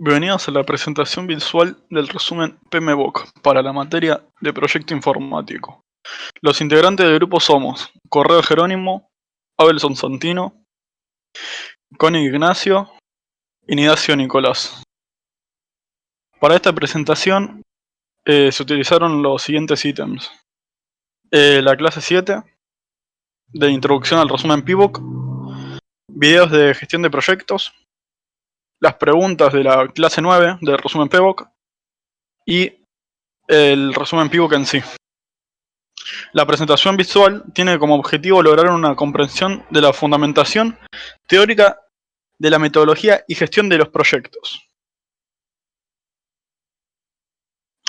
Bienvenidos a la presentación visual del resumen PMBOK para la materia de Proyecto Informático. Los integrantes del grupo somos Correa Jerónimo, Abelson Santino, Connie Ignacio y Nidacio Nicolás. Para esta presentación se utilizaron los siguientes ítems. La clase 7 de introducción al resumen PMBOK, videos de gestión de proyectos, las preguntas de la clase 9 del resumen PMBOK y el resumen PMBOK en sí. La presentación visual tiene como objetivo lograr una comprensión de la fundamentación teórica de la metodología y gestión de los proyectos.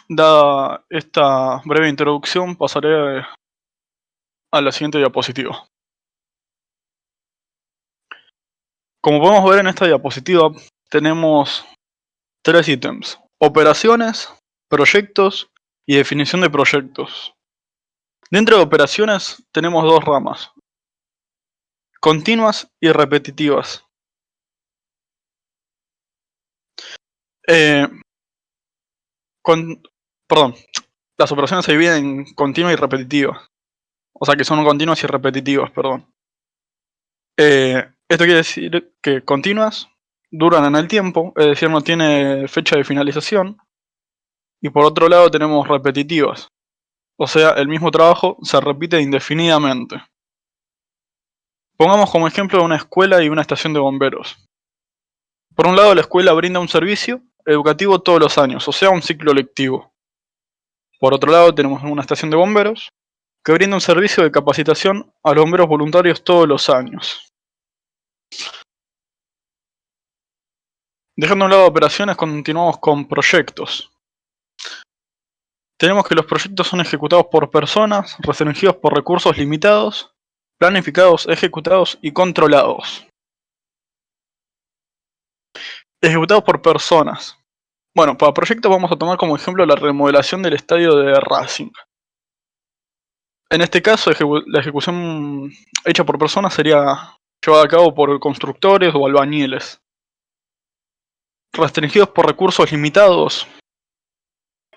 Dada esta breve introducción, pasaré a la siguiente diapositiva. Como podemos ver en esta diapositiva, tenemos tres ítems: operaciones, proyectos y definición de proyectos. Dentro de operaciones tenemos dos ramas: continuas y repetitivas. Las operaciones se dividen en continua y repetitiva. O sea que son continuas y repetitivas, perdón. Esto quiere decir que continuas duran en el tiempo, es decir, no tiene fecha de finalización. Y por otro lado tenemos repetitivas. O sea, el mismo trabajo se repite indefinidamente. Pongamos como ejemplo una escuela y una estación de bomberos. Por un lado, la escuela brinda un servicio educativo todos los años, o sea, un ciclo lectivo. Por otro lado, tenemos una estación de bomberos que brinda un servicio de capacitación a los bomberos voluntarios todos los años. Dejando a un lado operaciones, continuamos con proyectos. Tenemos que los proyectos son ejecutados por personas, restringidos por recursos limitados, planificados, ejecutados y controlados. Ejecutados por personas. Bueno, para proyectos vamos a tomar como ejemplo la remodelación del estadio de Racing. En este caso, la ejecución hecha por personas sería llevada a cabo por constructores o albañiles. Restringidos por recursos limitados.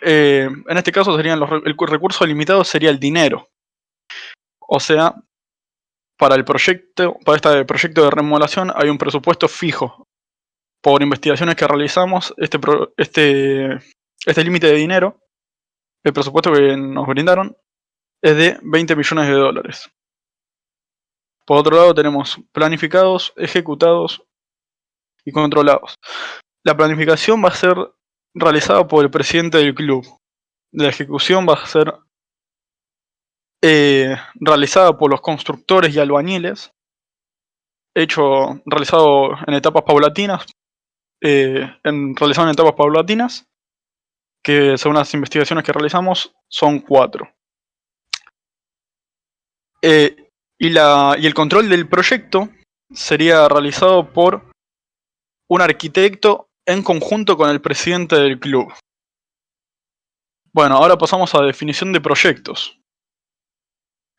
En este caso el recurso limitado sería el dinero. O sea, para este proyecto de remodelación hay un presupuesto fijo. Por investigaciones que realizamos, este límite de dinero, el presupuesto que nos brindaron, es de 20 millones de dólares. Por otro lado tenemos planificados, ejecutados y controlados. La planificación va a ser realizada por el presidente del club. La ejecución va a ser realizada por los constructores y albañiles, realizado en etapas paulatinas, que según las investigaciones que realizamos son 4. Y el control del proyecto sería realizado por un arquitecto en conjunto con el presidente del club. Bueno, ahora pasamos a definición de proyectos.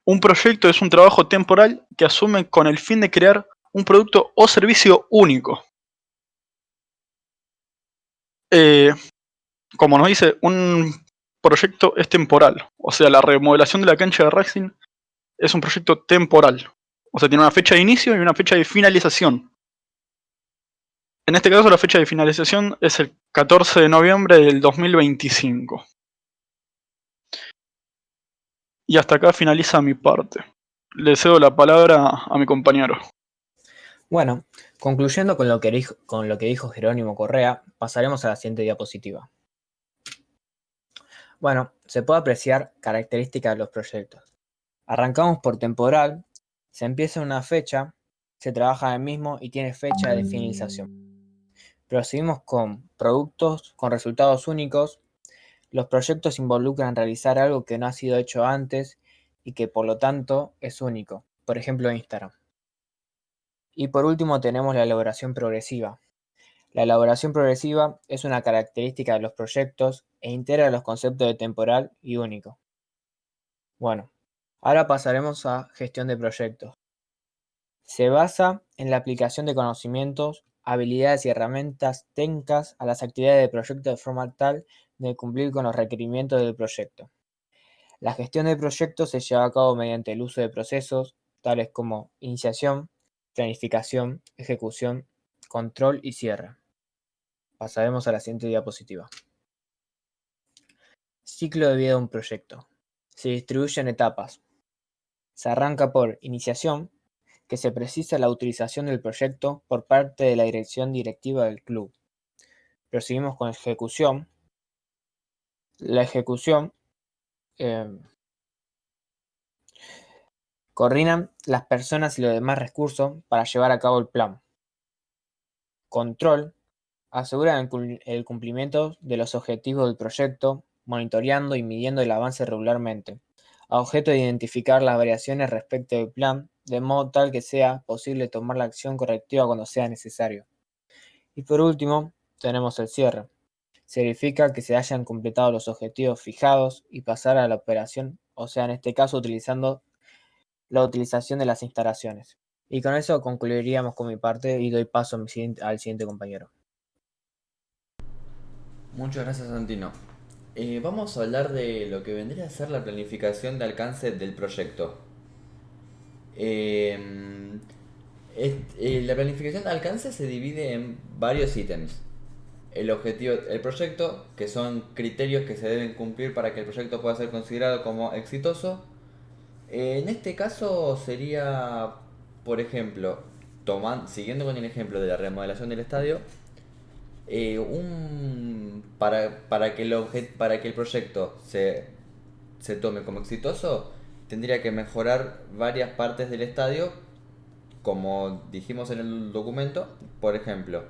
Un proyecto es un trabajo temporal que asume con el fin de crear un producto o servicio único. Como nos dice, un proyecto es temporal. O sea, la remodelación de la cancha de Racing es un proyecto temporal. O sea, tiene una fecha de inicio y una fecha de finalización. En este caso, la fecha de finalización es el 14 de noviembre del 2025. Y hasta acá finaliza mi parte. Le cedo la palabra a mi compañero. Bueno, concluyendo con lo que dijo Jerónimo Correa, pasaremos a la siguiente diapositiva. Bueno, se puede apreciar características de los proyectos. Arrancamos por temporal, se empieza en una fecha, se trabaja en el mismo y tiene fecha de finalización. Proseguimos con productos con resultados únicos. Los proyectos involucran realizar algo que no ha sido hecho antes y que por lo tanto es único, por ejemplo Instagram. Y por último tenemos la elaboración progresiva. La elaboración progresiva es una característica de los proyectos e integra los conceptos de temporal y único. Bueno, ahora pasaremos a gestión de proyectos. Se basa en la aplicación de conocimientos habilidades y herramientas técnicas a las actividades del proyecto de forma tal de cumplir con los requerimientos del proyecto. La gestión del proyecto se lleva a cabo mediante el uso de procesos tales como iniciación, planificación, ejecución, control y cierre. Pasaremos a la siguiente diapositiva. Ciclo de vida de un proyecto. Se distribuye en etapas. Se arranca por iniciación, que se precisa la utilización del proyecto por parte de la dirección directiva del club. Proseguimos con ejecución. La ejecución coordinan las personas y los demás recursos para llevar a cabo el plan. Control. Aseguran el cumplimiento de los objetivos del proyecto, monitoreando y midiendo el avance regularmente, a objeto de identificar las variaciones respecto del plan, de modo tal que sea posible tomar la acción correctiva cuando sea necesario. Y por último, tenemos el cierre. Se verifica que se hayan completado los objetivos fijados y pasar a la operación, o sea, en este caso utilizando la utilización de las instalaciones. Y con eso concluiríamos con mi parte y doy paso al siguiente compañero. Muchas gracias, Santino. Vamos a hablar de lo que vendría a ser la planificación de alcance del proyecto. La planificación de alcance se divide en varios ítems. El objetivo del proyecto, que son criterios que se deben cumplir para que el proyecto pueda ser considerado como exitoso. En este caso sería, por ejemplo, siguiendo con el ejemplo de la remodelación del estadio, para que el proyecto se tome como exitoso, tendría que mejorar varias partes del estadio, como dijimos en el documento. Por ejemplo,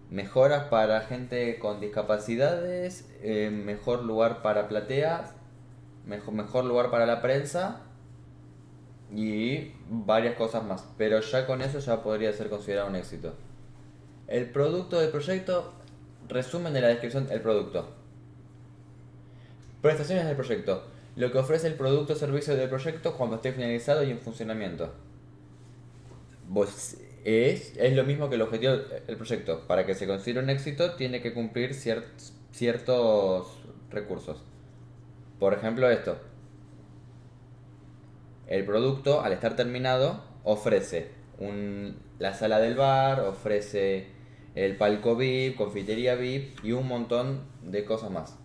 mejoras para gente con discapacidades, mejor lugar para plateas, mejor lugar para la prensa y varias cosas más. Pero ya con eso ya podría ser considerado un éxito. El producto del proyecto. Resumen de la descripción del producto. Prestaciones del proyecto. Lo que ofrece el producto o servicio del proyecto cuando esté finalizado y en funcionamiento. Es lo mismo que el objetivo del proyecto. Para que se considere un éxito tiene que cumplir ciertos recursos. Por ejemplo, esto. El producto, al estar terminado, ofrece la sala del bar, ofrece el palco VIP, confitería VIP y un montón de cosas más.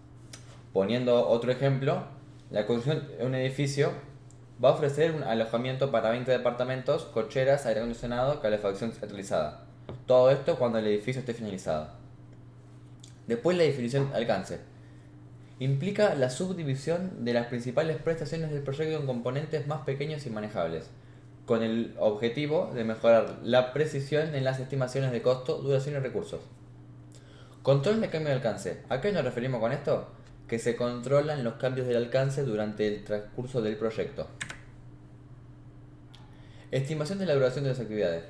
Poniendo otro ejemplo, la construcción de un edificio va a ofrecer un alojamiento para 20 departamentos, cocheras, aire acondicionado, calefacción centralizada. Todo esto cuando el edificio esté finalizado. Después la definición de alcance. Implica la subdivisión de las principales prestaciones del proyecto en componentes más pequeños y manejables, con el objetivo de mejorar la precisión en las estimaciones de costo, duración y recursos. Control de cambio de alcance. ¿A qué nos referimos con esto? Que se controlan los cambios del alcance durante el transcurso del proyecto. Estimación de la duración de las actividades.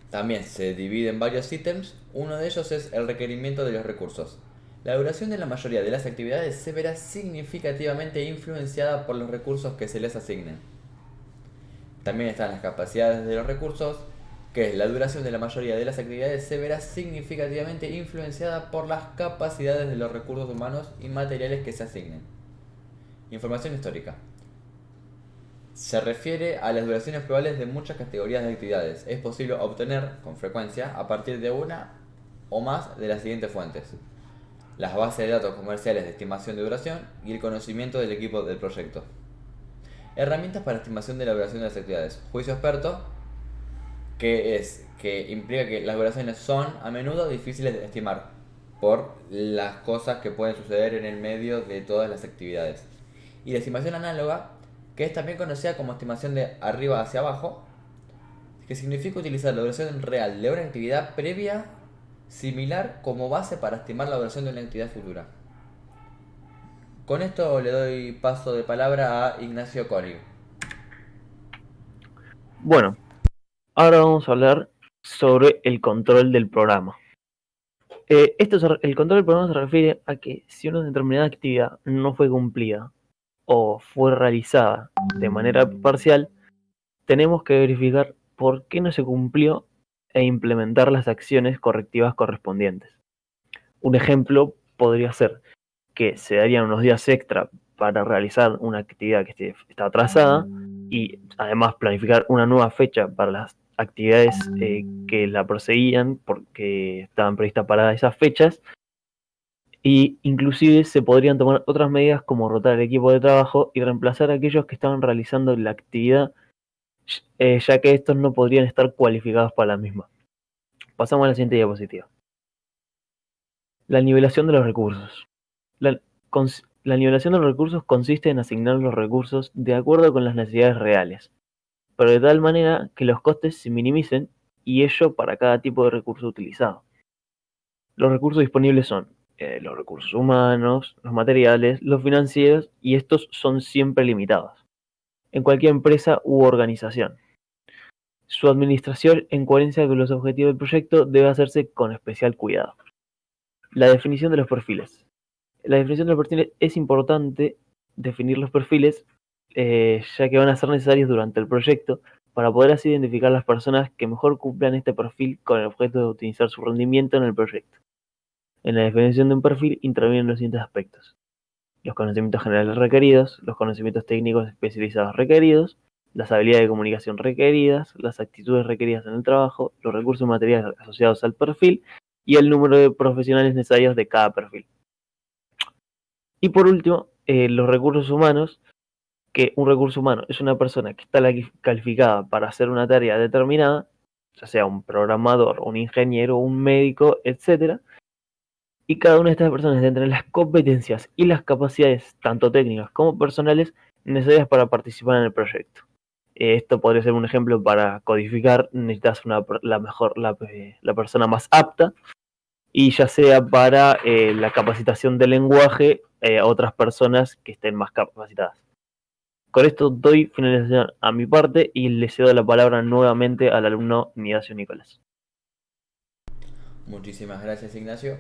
También se divide en varios ítems. Uno de ellos es el requerimiento de los recursos. La duración de la mayoría de las actividades se verá significativamente influenciada por los recursos que se les asignen. También están las capacidades de los recursos, que es la duración de la mayoría de las actividades se verá significativamente influenciada por las capacidades de los recursos humanos y materiales que se asignen. Información histórica. Se refiere a las duraciones probables de muchas categorías de actividades. Es posible obtener, con frecuencia, a partir de una o más de las siguientes fuentes: las bases de datos comerciales de estimación de duración y el conocimiento del equipo del proyecto. Herramientas para estimación de la duración de las actividades. Juicio experto, que implica que las duraciones son a menudo difíciles de estimar por las cosas que pueden suceder en el medio de todas las actividades. Y la estimación análoga, que es también conocida como estimación de arriba hacia abajo, que significa utilizar la duración real de una actividad previa similar como base para estimar la duración de una actividad futura. Con esto le doy paso de palabra a Ignacio Cori. Bueno, ahora vamos a hablar sobre el control del programa. El control del programa se refiere a que si una determinada actividad no fue cumplida o fue realizada de manera parcial, tenemos que verificar por qué no se cumplió e implementar las acciones correctivas correspondientes. Un ejemplo podría ser que se darían unos días extra para realizar una actividad que está atrasada y además planificar una nueva fecha para las actividades que la proseguían porque estaban previstas para esas fechas, y inclusive se podrían tomar otras medidas como rotar el equipo de trabajo y reemplazar a aquellos que estaban realizando la actividad, ya que estos no podrían estar cualificados para la misma. Pasamos a la siguiente diapositiva. La nivelación de los recursos. La nivelación de los recursos consiste en asignar los recursos de acuerdo con las necesidades reales, pero de tal manera que los costes se minimicen, y ello para cada tipo de recurso utilizado. Los recursos disponibles son los recursos humanos, los materiales, los financieros, y estos son siempre limitados en cualquier empresa u organización. Su administración, en coherencia con los objetivos del proyecto, debe hacerse con especial cuidado. La definición de los perfiles. La definición de los perfiles es importante definir los perfiles, ya que van a ser necesarios durante el proyecto para poder así identificar las personas que mejor cumplan este perfil con el objeto de optimizar su rendimiento en el proyecto. En la definición de un perfil intervienen los siguientes aspectos: los conocimientos generales requeridos, los conocimientos técnicos especializados requeridos, las habilidades de comunicación requeridas, las actitudes requeridas en el trabajo, los recursos materiales asociados al perfil y el número de profesionales necesarios de cada perfil. Y por último, los recursos humanos, que un recurso humano es una persona que está calificada para hacer una tarea determinada, ya sea un programador, un ingeniero, un médico, etc. Y cada una de estas personas debe tener las competencias y las capacidades, tanto técnicas como personales, necesarias para participar en el proyecto. Esto podría ser un ejemplo: para codificar necesitas la persona más apta, y ya sea para la capacitación del lenguaje a otras personas que estén más capacitadas. Con esto doy finalización a mi parte y le cedo la palabra nuevamente al alumno Midacio Nicolás. Muchísimas gracias, Ignacio.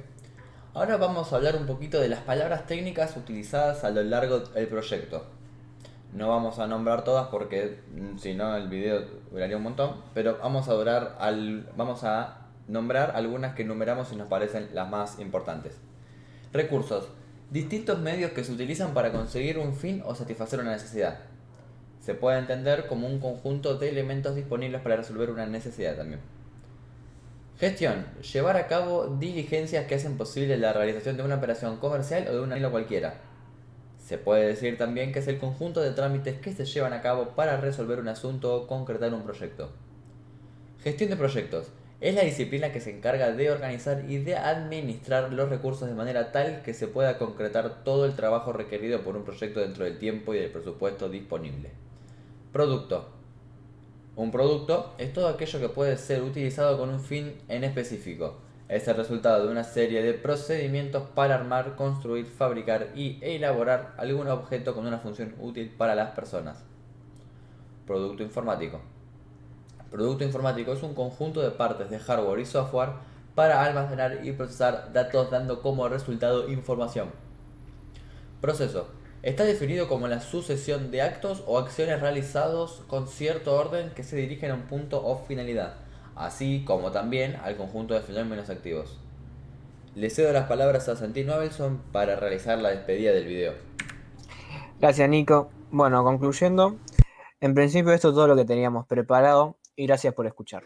Ahora vamos a hablar un poquito de las palabras técnicas utilizadas a lo largo del proyecto. No vamos a nombrar todas porque si no el video duraría un montón, pero vamos a nombrar algunas que enumeramos y nos parecen las más importantes. Recursos: distintos medios que se utilizan para conseguir un fin o satisfacer una necesidad. Se puede entender como un conjunto de elementos disponibles para resolver una necesidad también. Gestión: llevar a cabo diligencias que hacen posible la realización de una operación comercial o de un anhelo cualquiera. Se puede decir también que es el conjunto de trámites que se llevan a cabo para resolver un asunto o concretar un proyecto. Gestión de proyectos: es la disciplina que se encarga de organizar y de administrar los recursos de manera tal que se pueda concretar todo el trabajo requerido por un proyecto dentro del tiempo y del presupuesto disponible. Producto: un producto es todo aquello que puede ser utilizado con un fin en específico. Es el resultado de una serie de procedimientos para armar, construir, fabricar y elaborar algún objeto con una función útil para las personas. Producto informático. Producto informático es un conjunto de partes de hardware y software para almacenar y procesar datos, dando como resultado información. Proceso: está definido como la sucesión de actos o acciones realizados con cierto orden que se dirigen a un punto o finalidad, así como también al conjunto de fenómenos activos. Le cedo las palabras a Santino Abelson para realizar la despedida del video. Gracias, Nico. Bueno, concluyendo, en principio esto es todo lo que teníamos preparado y gracias por escuchar.